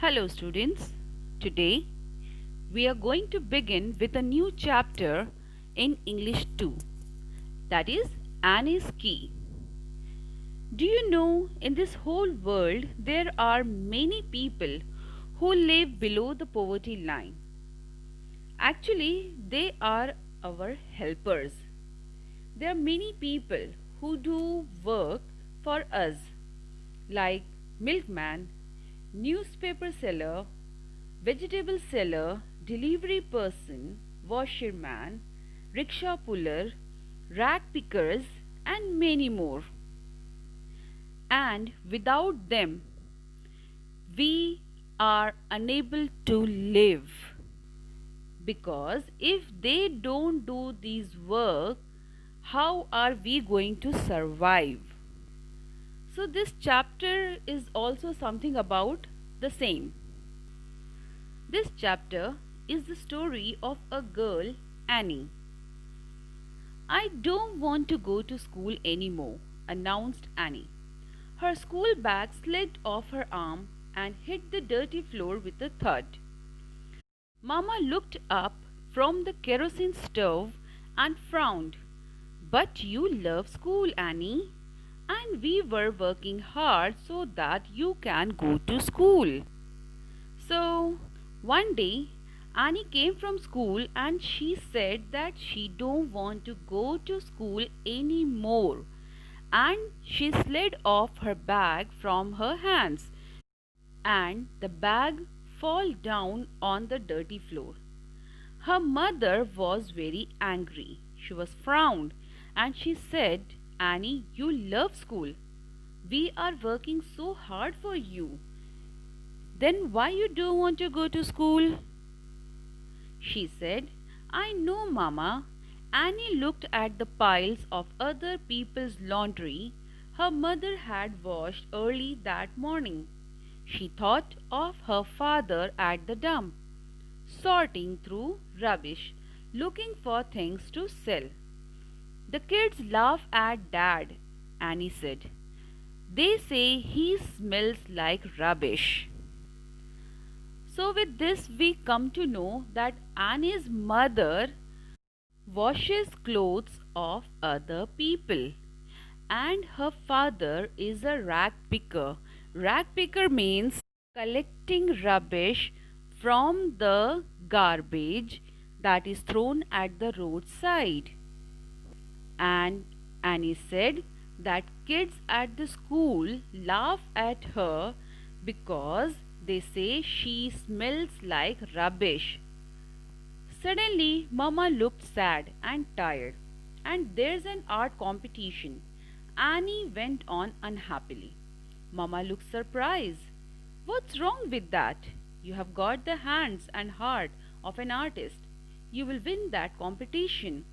Hello, students. Today we are going to begin with a new chapter in English 2, that is Annie's Key. Do you know in this whole world there are many people who live below the poverty line? Actually, they are our helpers. There are many people who do work for us, like milkman, newspaper seller, vegetable seller, delivery person, washerman, rickshaw puller, rag pickers, and many more. And without them, we are unable to live. Because if they don't do these work, how are we going to survive? So this chapter is also something about the same. This chapter is the story of a girl, Annie. I don't want to go to school anymore, announced Annie. Her school bag slid off her arm and hit the dirty floor with a thud. Mama looked up from the kerosene stove and frowned. But you love school, Annie, and we were working hard so that you can go to school. So, one day, Annie came from school and she said that she don't want to go to school anymore, and she slid off her bag from her hands and the bag fall down on the dirty floor. Her mother was very angry. She was frowned and she said, Annie, you love school. We are working so hard for you. Then why you don't want to go to school? She said, I know, Mama. Annie looked at the piles of other people's laundry her mother had washed early that morning. She thought of her father at the dump, sorting through rubbish, looking for things to sell. The kids laugh at Dad, Annie said. They say he smells like rubbish. So with this we come to know that Annie's mother washes clothes of other people and her father is a rag picker. Rag picker means collecting rubbish from the garbage that is thrown at the roadside. And Annie said that kids at the school laugh at her because they say she smells like rubbish. Suddenly, Mama looked sad and tired. And there's an art competition. Annie went on unhappily. Mama looked surprised. What's wrong with that? You have got the hands and heart of an artist. You will win that competition.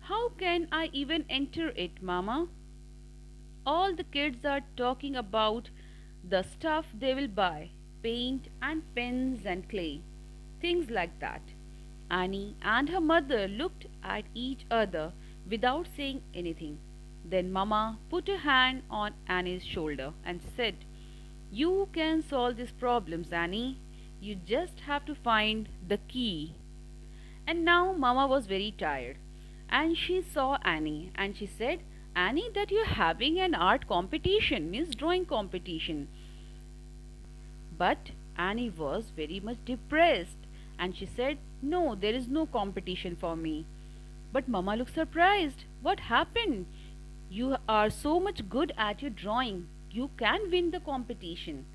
How can I even enter it, Mama? All the kids are talking about the stuff they will buy, paint and pens and clay, things like that. Annie and her mother looked at each other without saying anything. Then Mama put a hand on Annie's shoulder and said, You can solve these problems, Annie. You just have to find the key. And now Mama was very tired and she saw Annie and she said, Annie, that you're having an art competition, means drawing competition. But Annie was very much depressed and she said, No, there is no competition for me. But Mama looked surprised. What happened? You are so much good at your drawing. You can win the competition.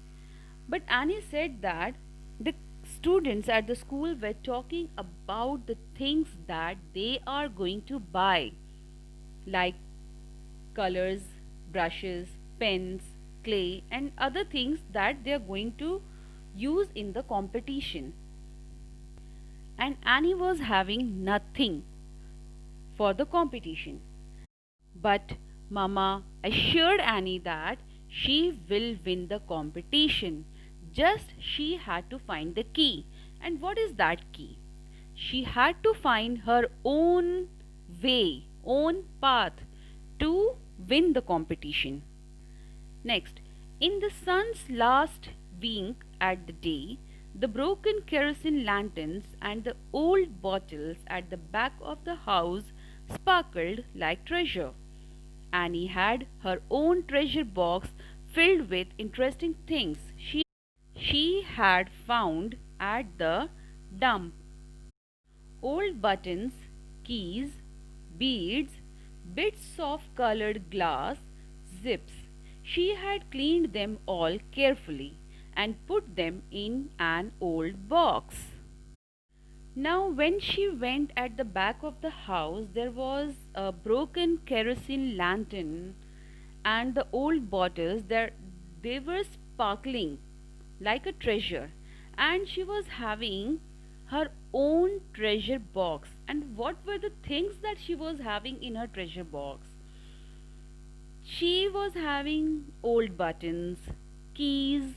But Annie said that the students at the school were talking about the things that they are going to buy, like colors, brushes, pens, clay, and other things that they are going to use in the competition. And Annie was having nothing for the competition. But Mama assured Annie that she will win the competition. Just she had to find the key. And what is that key? She had to find her own way, own path to win the competition. Next, in the sun's last wink at the day, the broken kerosene lanterns and the old bottles at the back of the house sparkled like treasure. Annie had her own treasure box filled with interesting things she had found at the dump. Old buttons, keys, beads, bits of colored glass, zips. She had cleaned them all carefully and put them in an old box. Now, when she went at the back of the house, there was a broken kerosene lantern, and the old bottles there they were sparkling like a treasure, and she was having her own treasure box. And what were the things that she was having in her treasure box? She was having old buttons, keys,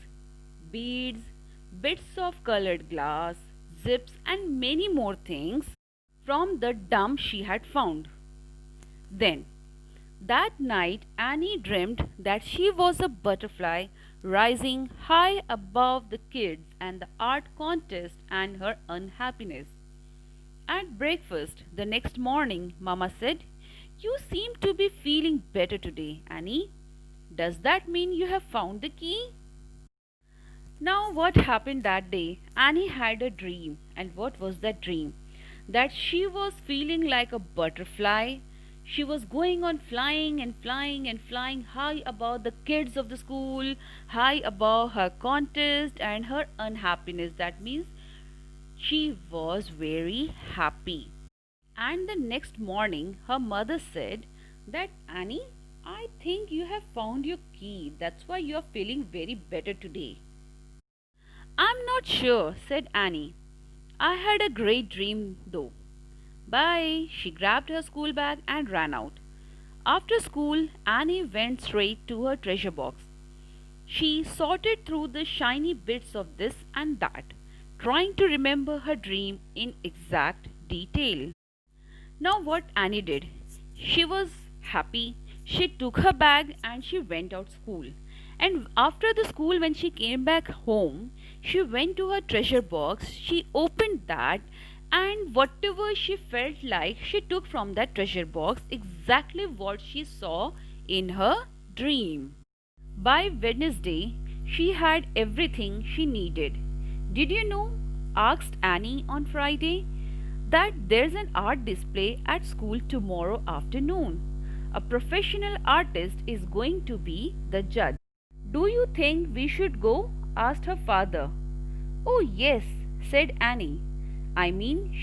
beads, bits of colored glass, zips, and many more things from the dump she had found. Then, that night, Annie dreamed that she was a butterfly rising high above the kids and the art contest and her unhappiness. At breakfast the next morning, Mama said, "You seem to be feeling better today, Annie. Does that mean you have found the key?" Now, what happened that day? Annie had a dream. And what was that dream? That she was feeling like a butterfly. She was going on flying and flying and flying high above the kids of the school, high above her contest and her unhappiness. That means she was very happy. And the next morning, her mother said that, "Annie, I think you have found your key. That's why you are feeling very better today." "I'm not sure," said Annie. "I had a great dream though." Bye. She grabbed her school bag and ran out. After school, Annie went straight to her treasure box. She sorted through the shiny bits of this and that, trying to remember her dream in exact detail. Now, what Annie did? She was happy. She took her bag and she went out school. And after the school, when she came back home, she went to her treasure box. She opened that, and whatever she felt like, she took from that treasure box exactly what she saw in her dream. By Wednesday, she had everything she needed. "Did you know," asked Annie on Friday, "that there's an art display at school tomorrow afternoon? A professional artist is going to be the judge." "Do you think we should go?" asked her father. "Oh, yes," said Annie.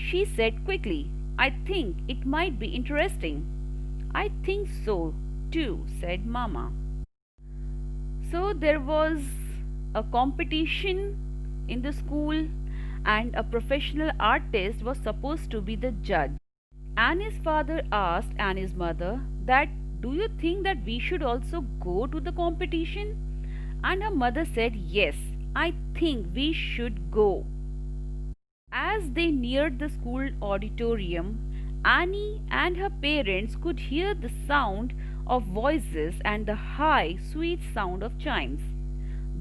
She said quickly, "I think it might be interesting." "I think so, too," said Mama. So there was a competition in the school, and a professional artist was supposed to be the judge. Annie's father asked Annie's mother that, "Do you think that we should also go to the competition?" And her mother said, "Yes, I think we should go." As they neared the school auditorium, Annie and her parents could hear the sound of voices and the high, sweet sound of chimes.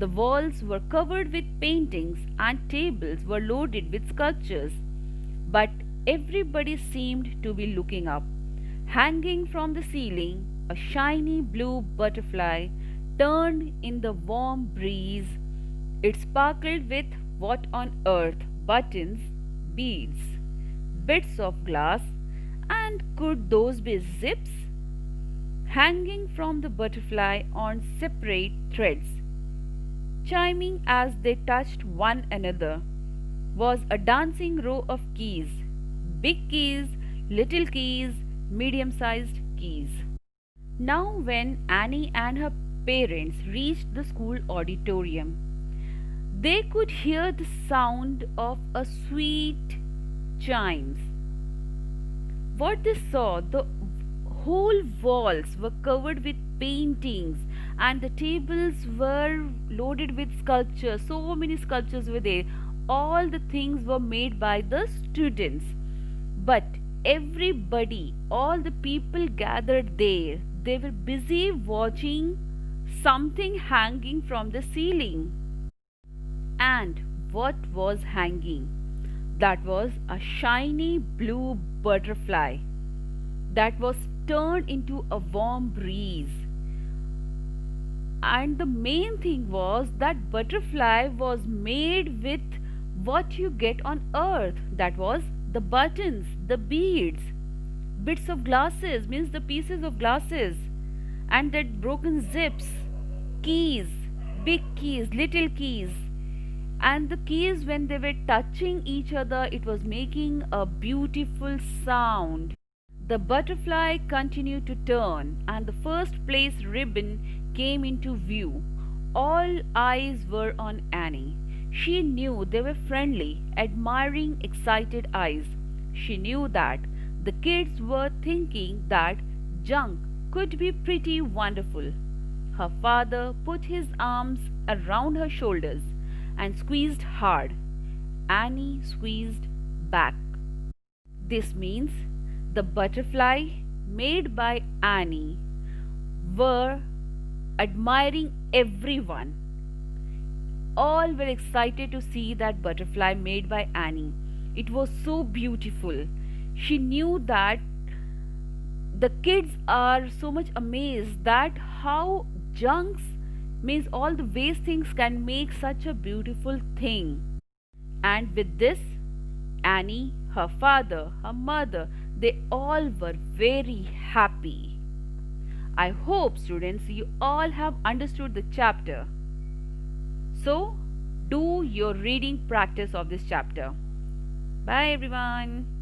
The walls were covered with paintings and tables were loaded with sculptures. But everybody seemed to be looking up. Hanging from the ceiling, a shiny blue butterfly turned in the warm breeze. It sparkled with what on earth? Buttons, beads, bits of glass, and could those be zips? Hanging from the butterfly on separate threads, chiming as they touched one another, was a dancing row of keys. Big keys, little keys, medium-sized keys. Now when Annie and her parents reached the school auditorium, they could hear the sound of a sweet chimes. What they saw, the whole walls were covered with paintings and the tables were loaded with sculptures. So many sculptures were there. All the things were made by the students. But everybody, all the people gathered there, they were busy watching something hanging from the ceiling. And what was hanging? That was a shiny blue butterfly that was turned into a warm breeze. And the main thing was that butterfly was made with what you get on earth. That was the buttons, the beads, bits of glasses, means the pieces of glasses, and that broken zips, keys, big keys, little keys. And the keys, when they were touching each other, it was making a beautiful sound. The butterfly continued to turn, and the first place ribbon came into view. All eyes were on Annie. She knew they were friendly, admiring, excited eyes. She knew that the kids were thinking that junk could be pretty wonderful. Her father put his arms around her shoulders and squeezed hard. Annie squeezed back. This means the butterfly made by Annie were admiring everyone. All were excited to see that butterfly made by Annie. It was so beautiful. She knew that the kids are so much amazed that how junks, means all the waste things, can make such a beautiful thing. And with this, Annie, her father, her mother, they all were very happy. I hope, students, you all have understood the chapter. So, do your reading practice of this chapter. Bye everyone.